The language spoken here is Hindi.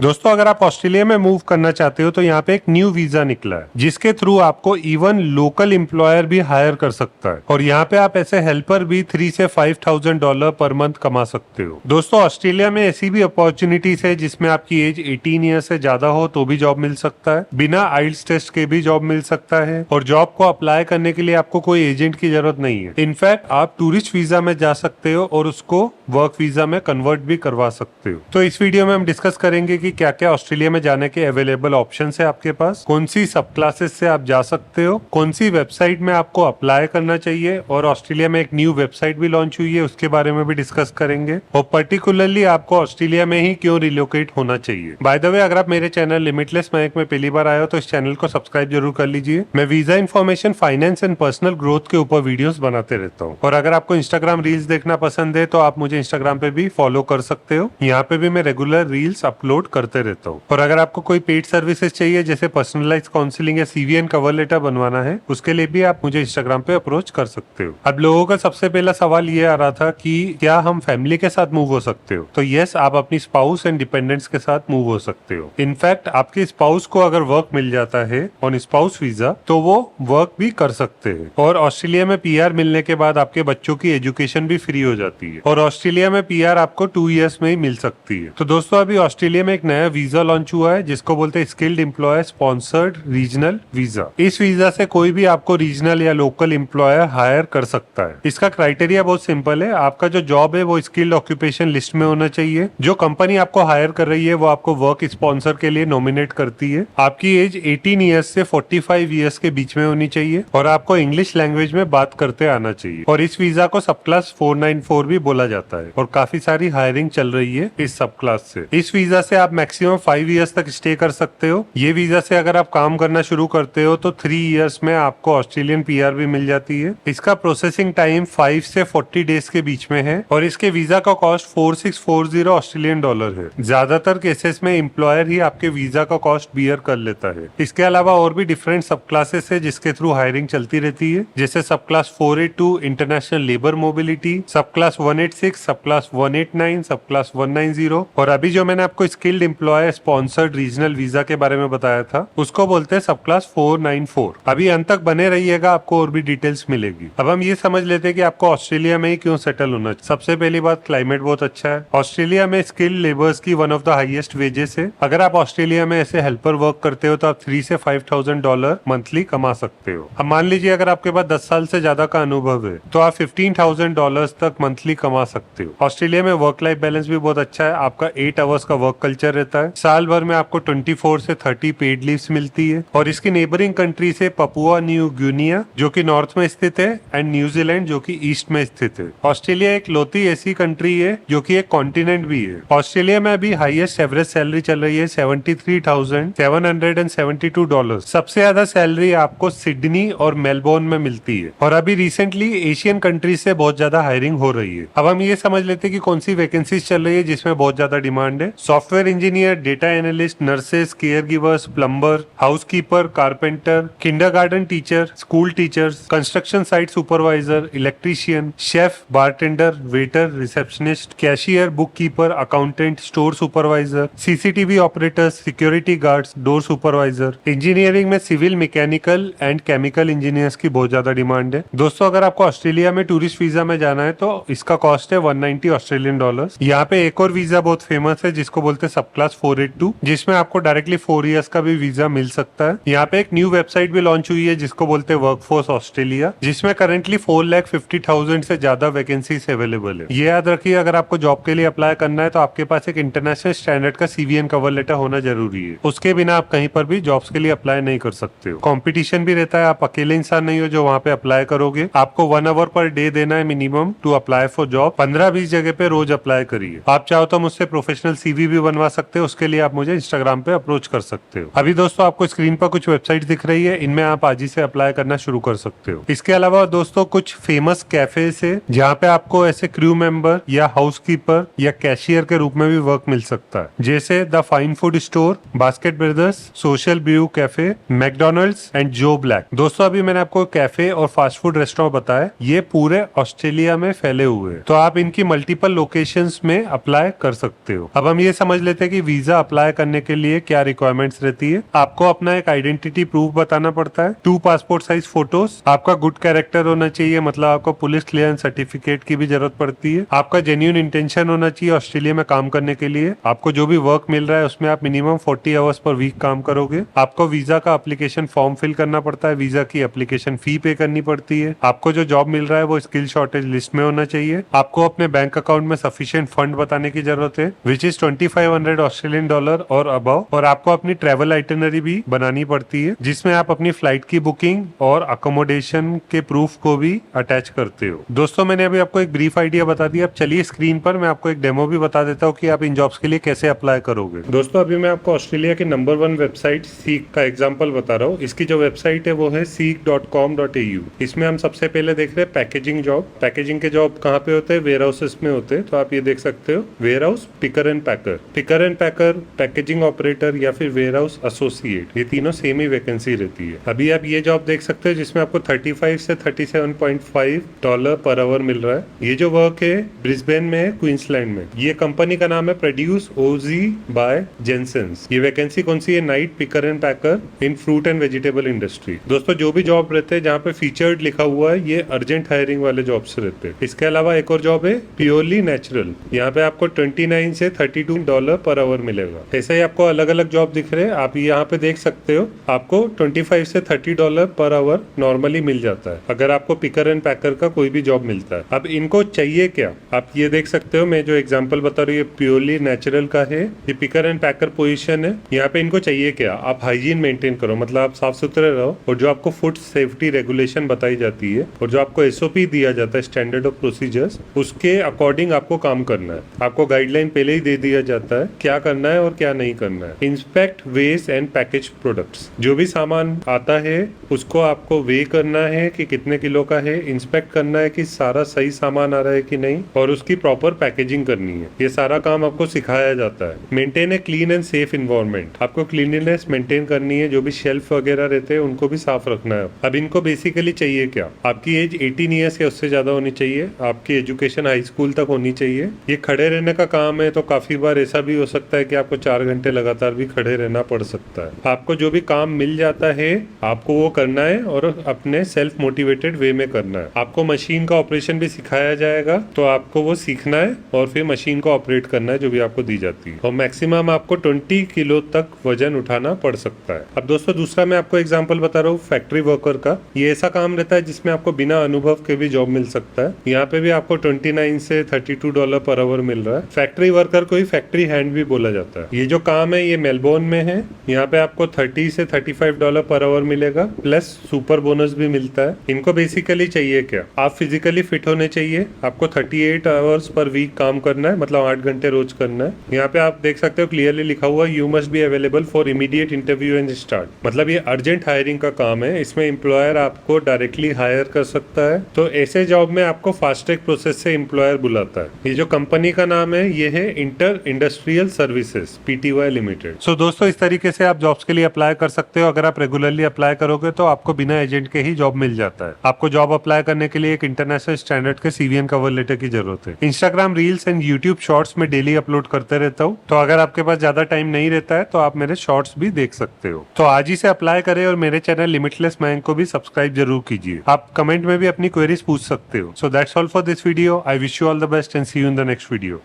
दोस्तों अगर आप ऑस्ट्रेलिया में मूव करना चाहते हो तो यहाँ पे एक न्यू वीजा निकला है जिसके थ्रू आपको इवन लोकल एम्प्लॉयर भी हायर कर सकता है और यहाँ पे आप ऐसे हेल्पर भी $3,000 से $5,000 पर मंथ कमा सकते हो। दोस्तों ऑस्ट्रेलिया में ऐसी भी अपॉर्चुनिटीज है जिसमें आपकी एज 18 ईयर से ज्यादा हो तो भी जॉब मिल सकता है, बिना आइल्स टेस्ट के भी जॉब मिल सकता है और जॉब को अप्लाई करने के लिए आपको कोई एजेंट की जरूरत नहीं है। इनफैक्ट आप टूरिस्ट वीजा में जा सकते हो और उसको वर्क वीजा में कन्वर्ट भी करवा सकते हो। तो इस वीडियो में हम डिस्कस करेंगे कि क्या क्या ऑस्ट्रेलिया में जाने के अवेलेबल ऑप्शन है आपके पास, कौन सी सब क्लासेस से आप जा सकते हो, कौन सी वेबसाइट में आपको अप्लाई करना चाहिए और ऑस्ट्रेलिया में एक न्यू वेबसाइट भी लॉन्च हुई है उसके बारे में भी डिस्कस करेंगे और पर्टिकुलरली आपको ऑस्ट्रेलिया में ही क्यों रिलोकेट होना चाहिए। बाय द वे अगर आप मेरे चैनल लिमिटलेस मैक में पहली बार आए हो तो इस चैनल को सब्सक्राइब जरूर कर लीजिए। मैं visa information, finance and personal growth के ऊपर वीडियोस बनाते रहता हूँ और अगर आपको इंस्टाग्राम रील्स देखना पसंद है तो आप मुझे इंस्टाग्राम पे भी फॉलो कर सकते हो। यहाँ पे भी मैं रेगुलर रील्स अपलोड करते रहता हूँ और अगर आपको कोई पेड सर्विसेज चाहिए जैसे पर्सनलाइज काउंसलिंग या सीवीएन कवर लेटर बनवाना है उसके लिए भी आप मुझे इंस्टाग्राम पे अप्रोच कर सकते हो। अब लोगों का सबसे पहला सवाल ये आ रहा था कि क्या हम फैमिली के साथ मूव हो सकते हो, तो यस आप अपनी स्पाउस एंड डिपेंडेंट्स के साथ मूव हो सकते हो। इनफैक्ट आपके स्पाउस को अगर वर्क मिल जाता है ऑन स्पाउस वीजा तो वो वर्क भी कर सकते हैं और ऑस्ट्रेलिया में पीआर मिलने के बाद आपके बच्चों की एजुकेशन भी फ्री हो जाती है और ऑस्ट्रेलिया में पीआर आपको 2 इयर्स में ही मिल सकती है। तो दोस्तों अभी ऑस्ट्रेलिया में एक नया वीजा लॉन्च हुआ है जिसको बोलते हैं skilled employer sponsored regional visa. इस वीजा से कोई भी आपको रीजनल या लोकल एम्प्लॉयर हायर कर सकता है। इसका क्राइटेरिया बहुत सिंपल है, आपका जो जॉब है वो स्किल्ड ऑक्यूपेशन लिस्ट में होना चाहिए, जो कंपनी आपको हायर कर रही है वो आपको वर्क स्पॉन्सर के लिए नॉमिनेट करती है, आपकी एज 18 ईयर्स से 45 ईयर्स के बीच में होनी चाहिए और आपको इंग्लिश लैंग्वेज में बात करते आना चाहिए और इस वीजा को सब क्लास 494 भी बोला जाता है और काफी सारी हायरिंग चल रही है इस सब क्लास से। इस वीजा से आप मैक्सिमम 5 इयर्स तक स्टे कर सकते हो। ये वीजा से अगर आप काम करना शुरू करते हो तो 3 इयर्स में आपको ऑस्ट्रेलियन पीआर भी मिल जाती है। इसका प्रोसेसिंग टाइम 5 से 40 डेज के बीच में है और इसके वीजा का कॉस्ट $4640 ऑस्ट्रेलियन डॉलर है। ज्यादातर केसेस में एम्प्लॉयर ही आपके वीजा का कॉस्ट बियर कर लेता है। इसके अलावा और भी डिफरेंट सब क्लासेस है जिसके थ्रू हायरिंग चलती रहती है, जैसे सब क्लास 482 इंटरनेशनल लेबर मोबिलिटी, सब क्लास 186, सब क्लास 189, सब क्लास 190 और अभी जो मैंने आपको skilled employer sponsored regional visa के बारे में बताया था उसको बोलते हैं सब क्लास 494। अभी अंत तक बने रहिएगा, आपको और भी डिटेल्स मिलेगी। अब हम ये समझ लेते हैं कि आपको ऑस्ट्रेलिया में ही क्यों सेटल होना। सबसे पहली बात, क्लाइमेट बहुत अच्छा है। ऑस्ट्रेलिया में स्किल्ड लेबर्स की one of the highest wages है। अगर आप ऑस्ट्रेलिया में ऐसे हेल्पर वर्क करते हो तो आप $3,000 से $5,000 मंथली कमा सकते हो। अब मान लीजिए अगर आपके पास 10 साल से ज्यादा का अनुभव है तो आप $15,000 तक मंथली कमा सकते हो। ऑस्ट्रेलिया में वर्क लाइफ बैलेंस भी बहुत अच्छा है। आपका 8 आवर्स का वर्क कल्चर रहता है। साल भर में आपको 24 से 30 पेड लीव्स मिलती है और इसकी नेबरिंग कंट्री से पपुआ न्यू गिनिया जो कि नॉर्थ में स्थित है एंड न्यूजीलैंड जो कि ईस्ट में स्थित है। ऑस्ट्रेलिया एक लौती ऐसी कंट्री है जो कि एक कॉन्टिनेंट भी है। ऑस्ट्रेलिया में अभी हाईएस्ट एवरेज सैलरी चल रही है $73,772। सबसे ज्यादा सैलरी आपको सिडनी और मेलबोर्न में मिलती है और अभी रिसेंटली एशियन कंट्रीज से बहुत ज्यादा हायरिंग हो रही है। अब हम ये समझ लेते हैं कि कौन सी वैकेंसीज चल रही है जिसमें बहुत ज्यादा डिमांड है। Software engineer, data analyst, nurses, care givers, plumber, housekeeper, carpenter, kindergarten teacher, school teachers, construction site supervisor, electrician, chef, bartender, waiter, receptionist, cashier, book keeper, accountant, store supervisor, CCTV operators, security guards, door supervisor. Engineering में civil, mechanical and chemical engineers की बहुत ज्यादा डिमांड है। दोस्तों अगर आपको ऑस्ट्रेलिया में टूरिस्ट वीजा में जाना है तो इसका कॉस्ट है $190 ऑस्ट्रेलियन डॉलर। यहाँ पे एक और वीजा बहुत फेमस है जिसको बोलते हैं सब क्लास 482, जिसमें आपको डायरेक्टली 4 इयर्स का भी वीजा मिल सकता है। यहाँ पे एक न्यू वेबसाइट भी लॉन्च हुई है जिसको बोलते हैं वर्कफोर्स ऑस्ट्रेलिया, जिसमें करेंटली 4,50,000 से ज्यादा वैकेंसीज अवेलेबल है। ये याद रखिए अगर आपको जॉब के लिए अप्लाई करना है तो आपके पास एक इंटरनेशनल स्टैंडर्ड का सीवीएन कवर लेटर होना जरूरी है। उसके बिना आप कहीं पर भी जॉब्स के लिए अप्लाई नहीं कर सकते हो। कॉम्पिटिशन भी रहता है, आप अकेले इंसान नहीं हो जो वहाँ पे अप्लाई करोगे। आपको 1 आवर पर डे देना है minimum to apply for job. 15-20 जगह पे रोज अप्लाई करिए। आप चाहो तो मुझसे प्रोफेशनल सीवी भी बनवा सकते हो, उसके लिए आप मुझे इंस्टाग्राम पे अप्रोच कर सकते हो। अभी दोस्तों आपको स्क्रीन पर कुछ वेबसाइट दिख रही है, इनमें आप आज ही से अप्लाई करना शुरू कर सकते हो। इसके अलावा दोस्तों कुछ फेमस कैफे है जहाँ पे आपको ऐसे क्रू मेंबर या हाउसकीपर या कैशियर के रूप में भी वर्क मिल सकता है, जैसे the Fine Food Store, Basket Brothers, Social Brew Cafe, McDonald's and Joe Black. दोस्तों अभी मैंने आपको कैफे और फास्ट फूड रेस्टोरेंट बताया, ये पूरे ऑस्ट्रेलिया में फैले हुए हैं, तो आप इनकी मल्टीपल लोकेशंस में अप्लाई कर सकते हो। अब हम ये समझ लेते हैं कि कि वीजा अप्लाई करने के लिए क्या रिक्वायरमेंट्स रहती है। आपको अपना एक आइडेंटिटी प्रूफ बताना पड़ता है, 2 पासपोर्ट साइज फोटोज, आपका गुड कैरेक्टर होना चाहिए, मतलब आपको पुलिस क्लियरेंस सर्टिफिकेट की भी जरूरत पड़ती है, आपका जेन्युइन इंटेंशन होना चाहिए ऑस्ट्रेलिया में काम करने के लिए, आपको जो भी वर्क मिल रहा है उसमें आप मिनिमम 40 आवर्स पर वीक काम करोगे, आपको वीजा का एप्लीकेशन फॉर्म फिल करना पड़ता है, वीजा की एप्लीकेशन फी पे करनी पड़ती है, आपको जो जॉब मिल रहा है वो स्किल शॉर्टेज लिस्ट में होना चाहिए, आपको अपने बैंक अकाउंट में सफिशिएंट फंड बताने की जरूरत है विच इज 2500 ऑस्ट्रेलियन डॉलर और अबव, और आपको अपनी ट्रेवल आइटनरी भी बनानी पड़ती है जिसमें आप अपनी फ्लाइट की बुकिंग और अकोमोडेशन के प्रूफ को भी अटैच करते हो। दोस्तों मैंने अभी आपको एक ब्रीफ आइडिया बता दिया, अब चलिए स्क्रीन पर मैं आपको एक डेमो भी बता देता हूँ कि आप इन जॉब्स के लिए कैसे अप्लाई करोगे। दोस्तों अभी मैं आपको ऑस्ट्रेलिया की नंबर 1 वेबसाइट सीक का एग्जांपल बता रहा हूँ। इसकी जो वेबसाइट है वो है seek.com.au। इसमें हम सबसे पहले देख रहे हैं पैकेजिंग जॉब। पैकेजिंग के जॉब कहाँ पे होते हैं? वेयर हाउसेस में होते हैं। तो आप ये देख सकते हो, warehouse, picker and packer, packaging operator या फिर वेयर हाउस एसोसिएट, ये तीनों सेम ही वैकेंसी रहती है। अभी आप ये जॉब देख सकते हो जिसमें आपको 35 से 37.5 डॉलर पर आवर मिल रहा है। ये जो वर्क है ब्रिस्बेन में है, क्वींसलैंड में। ये कंपनी का नाम है प्रोड्यूस ओजी बाय जेनसेंस। ये वैकेंसी कौन सी है? Night picker and packer in fruit and vegetable industry. दोस्तों जो भी जॉब रहते हैं जहाँ पे फीचर्ड लिखा हुआ है ये अर्जेंट हायरिंग वाले जॉब्स रहते हैं। इसके अलावा एक और जॉब है प्योरली नेचुरल। यहाँ पे आपको 29 से 32 डॉलर पर आवर मिलेगा। ऐसे ही आपको अलग अलग जॉब दिख रहे हैं, आप यहाँ पे देख सकते हो। आपको 25 से 30 डॉलर पर आवर नॉर्मली मिल जाता है अगर आपको पिकर एंड पैकर का कोई भी जॉब मिलता है। अब इनको चाहिए क्या, आप ये देख सकते हो। मैं जो एग्जांपल बता रही हूँ प्योरली नेचुरल का है, ये पिकर एंड पैकर पोजीशन है। यहाँ पे इनको चाहिए क्या? आप हाइजीन मेंटेन करो, मतलब आप साफ सुथरे रहो, और जो आपको फूड सेफ्टी रेगुलेशन बताई जाती है और जो आपको एसओपी दिया जाता है, स्टैंडर्ड ऑफ प्रोसीजर्स, उसके अकॉर्डिंग आपको काम करना है। आपको गाइडलाइन पहले ही दे दिया जाता है क्या करना है और क्या नहीं करना है। Inspect, waste and package products, जो भी सामान आता है उसको आपको वे करना है कि कितने किलो का है, इंस्पेक्ट करना है कि सारा सही सामान आ रहा है कि नहीं, और उसकी प्रॉपर पैकेजिंग करनी है। ये सारा काम आपको सिखाया जाता है। Maintain a clean and safe environment, आपको क्लीनलीनेस मेंटेन करनी है, जो भी शेल्फ वगैरह रहते हैं उनको भी साफ रखना है। अब इनको बेसिकली चाहिए क्या? आपकी एज 18 ईयर्स या उससे ज्यादा होनी चाहिए, आपकी एजुकेशन हाई स्कूल तक होनी चाहिए। ये खड़े रहने का काम है, तो काफी बार ऐसा भी हो सकता है कि आपको 4 घंटे लगातार भी खड़े रहना पड़ सकता है। आपको जो भी काम मिल जाता है आपको वो करना है और अपने सेल्फ मोटिवेटेड वे में करना है। आपको मशीन का ऑपरेशन भी सिखाया जाएगा, तो आपको वो सीखना है और फिर मशीन को ऑपरेट करना है जो भी आपको दी जाती है। और मैक्सिमम आपको 20 किलो तक वजन उठाना पड़ सकता है। अब दोस्तों दूसरा मैं आपको एग्जांपल बता रहा हूँ फैक्ट्री वर्कर का। ये ऐसा काम रहता है जिसमें आपको बिना अनुभव के भी जॉब मिल सकता है। यहाँ पे भी आपको 29 से 32 डॉलर पर आवर मिल रहा है। फैक्ट्री वर्कर को ही फैक्ट्री हैंड भी बोला जाता है। ये जो काम है ये मेलबोर्न में है। यहाँ पे आपको 30 से 35 डॉलर पर आवर मिलेगा, प्लस सुपर बोनस भी मिलता है। इनको बेसिकली चाहिए क्या? आप फिजिकली फिट होने चाहिए, आपको 38 आवर्स पर वीक काम करना है, मतलब 8 घंटे रोज करना है। यहाँ पे आप देख सकते हो क्लियरली लिखा हुआ you must be available for immediate interview and start, मतलब ये अर्जेंट हायरिंग का काम है। इसमें एम्प्लॉयर आपको डायरेक्टली हायर कर सकता है। तो ऐसे जॉब में आपको फास्ट ट्रैक प्रोसेस से एम्प्लॉयर बुलाता है। ये जो कंपनी का नाम है ये है inter industrial services PTY limited. So दोस्तों इस तरीके से आप जॉब्स के लिए अप्लाई कर सकते हो। अगर आप रेगुलरली अप्लाई करोगे तो आपको बिना एजेंट के ही जॉब मिल जाता है। आपको जॉब अप्लाई करने के लिए एक इंटरनेशनल स्टैंडर्ड के सीवीएन कवर लेटर की जरूरत है। Instagram reels and YouTube shorts में डेली अपलोड करते रहता हूँ, तो अगर आपके पास ज्यादा टाइम नहीं रहता है तो आप मेरे शॉर्ट्स भी देख सकते हो। तो आज ही से अप्लाई करें और मेरे चैनल लिमिटलेस मयंक को भी सब्सक्राइब जरूर कीजिए। आप कमेंट में भी अपनी क्वेरीज पूछ सकते हो। So that's all for this video. I wish you all the best and see you in the next video.